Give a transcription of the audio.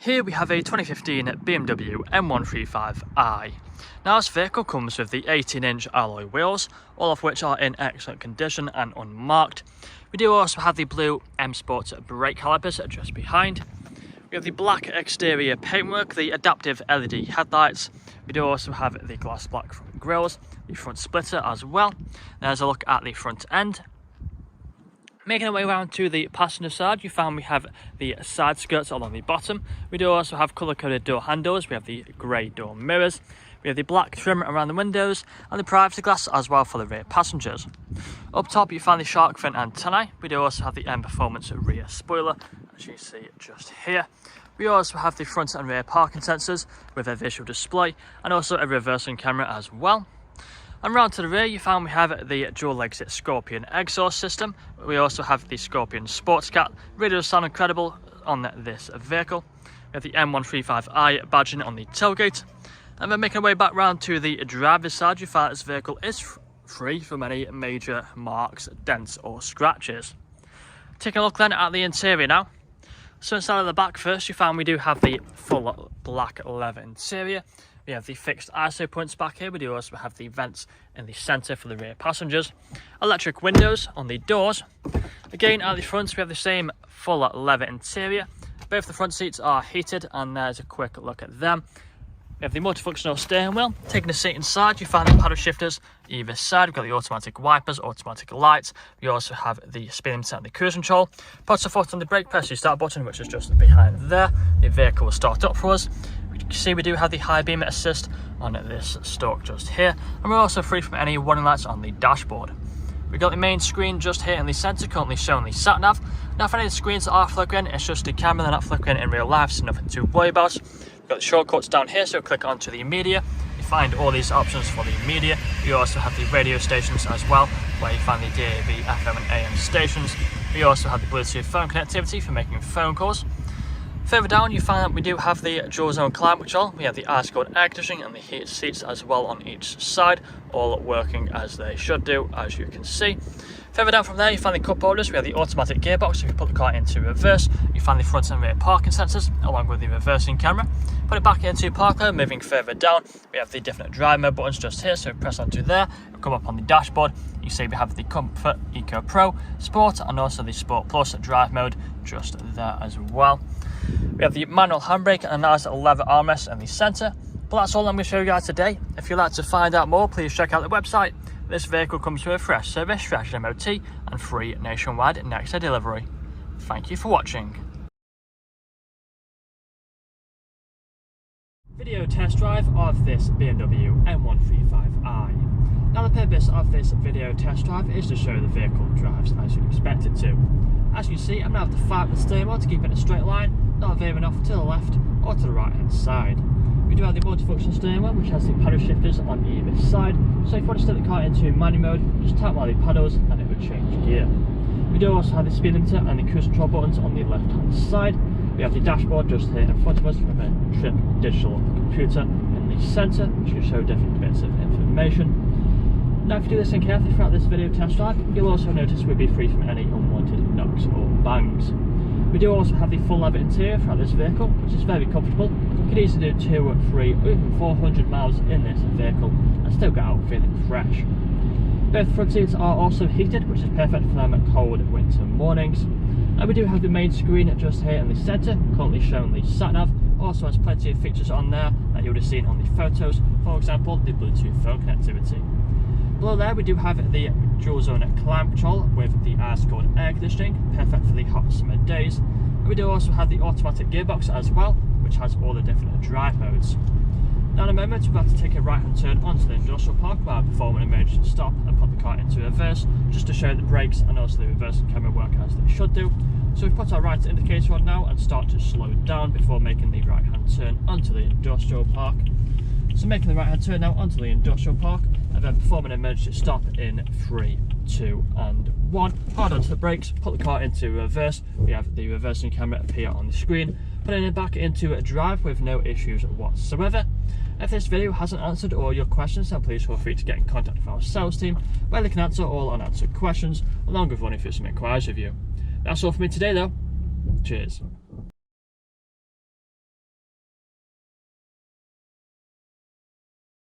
Here we have a 2015 BMW M135i. Now this vehicle comes with the 18-inch alloy wheels, all of which are in excellent condition and unmarked. We do also have the blue M Sport brake calipers just behind. We have the black exterior paintwork, the adaptive LED headlights. We do also have the glass black front grills, the front splitter as well. There's a look at the front end. Making our way around to the passenger side, you find we have the side skirts along the bottom. We do also have colour-coded door handles. We have the grey door mirrors. We have the black trim around the windows and the privacy glass as well for the rear passengers. Up top you find the shark fin antennae. We do also have the M Performance rear spoiler, as you see just here. We also have the front and rear parking sensors with a visual display and also a reversing camera as well. And round to the rear you find we have the dual exit Scorpion exhaust system. We also have the Scorpion Sports Cat, really sound incredible on this vehicle. We have the M135i badging on the tailgate. And then making our way back round to the driver's side, you find this vehicle is free from any major marks, dents or scratches. Taking a look then at the interior now. So inside of the back first you find we do have the full black leather interior. We have the fixed ISO points back here. We do also have the vents in the centre for the rear passengers. Electric windows on the doors. Again at the front we have the same full leather interior. Both the front seats are heated and there's a quick look at them. We have the multifunctional steering wheel. Taking a seat inside you find the paddle shifters either side. We've got the automatic wipers, automatic lights. We also have the speed limiter and the cruise control. Put your foot on the brake, press your start button, which is just behind there. The vehicle will start up for us. You can see we do have the high beam assist on this stalk just here, and we're also free from any warning lights on the dashboard. We've got the main screen just here in the centre, currently showing the sat nav. Now if any of the screens are flickering, it's just the camera, they're not flickering in real life, so nothing to worry about. We've got the shortcuts down here, so click onto the media. You find all these options for the media. You also have the radio stations as well, where you find the DAB, FM and AM stations. We also have the Bluetooth phone connectivity for making phone calls. Further down you find that we do have the dual zone climate control. We have the ice-cold air conditioning and the heated seats as well on each side, all working as they should do, as you can see. Further down from there you find the cup holders. We have the automatic gearbox. If you put the car into reverse you find the front and rear parking sensors along with the reversing camera. Put it back into park mode. Moving further down we have the different drive mode buttons just here, so press onto there, it'll come up on the dashboard. You see we have the Comfort, Eco Pro, Sport and also the Sport Plus drive mode just there as well. We have the manual handbrake and a nice little leather armrest in the centre. But that's all I'm going to show you guys today. If you'd like to find out more, please check out the website. This vehicle comes with a fresh service, fresh MOT and free nationwide next day delivery. Thank you for watching. Video test drive of this BMW M135i. Now the purpose of this video test drive is to show the vehicle drives as you'd expect it to. As you can see, I'm now have to fight with the steering wheel to keep it in a straight line, not veering off to the left or to the right hand side. We do have the multifunction steering wheel, which has the paddle shifters on either side, so if you want to start the car into manual mode, just tap one of the paddles and it will change gear. We do also have the speed limiter and the cruise control buttons on the left hand side. We have the dashboard just here in front of us with a trip digital computer in the centre, which will show different bits of information. Now if you do listen carefully throughout this video test drive, you'll also notice we'll be free from any unwanted knocks or bangs. We do also have the full leather interior throughout this vehicle, which is very comfortable. You can easily do 2, 3 or even 400 miles in this vehicle and still get out feeling fresh. Both front seats are also heated, which is perfect for them at cold winter mornings. And we do have the main screen just here in the centre, currently showing the sat nav. Also has plenty of features on there that you would have seen on the photos, for example the Bluetooth phone connectivity. Below there we do have the dual zone climate control with the ice-cold air conditioning, perfect for the hot summer days. And we do also have the automatic gearbox as well, which has all the different drive modes. Now in a moment we're about to take a right hand turn onto the industrial park while performing an emergency stop and put the car into reverse, just to show the brakes and also the reversing camera work as they should do. So we've put our right indicator on now and start to slow down before making the right hand turn onto the industrial park. So making the right hand turn now onto the industrial park and then performing an emergency stop in 3, 2 and 1. Hard onto the brakes, put the car into reverse. We have the reversing camera appear on the screen, putting it back into a drive with no issues whatsoever. If this video hasn't answered all your questions, then please feel free to get in contact with our sales team, where they can answer all unanswered questions, along with running through some inquiries with you. That's all for me today though. Cheers.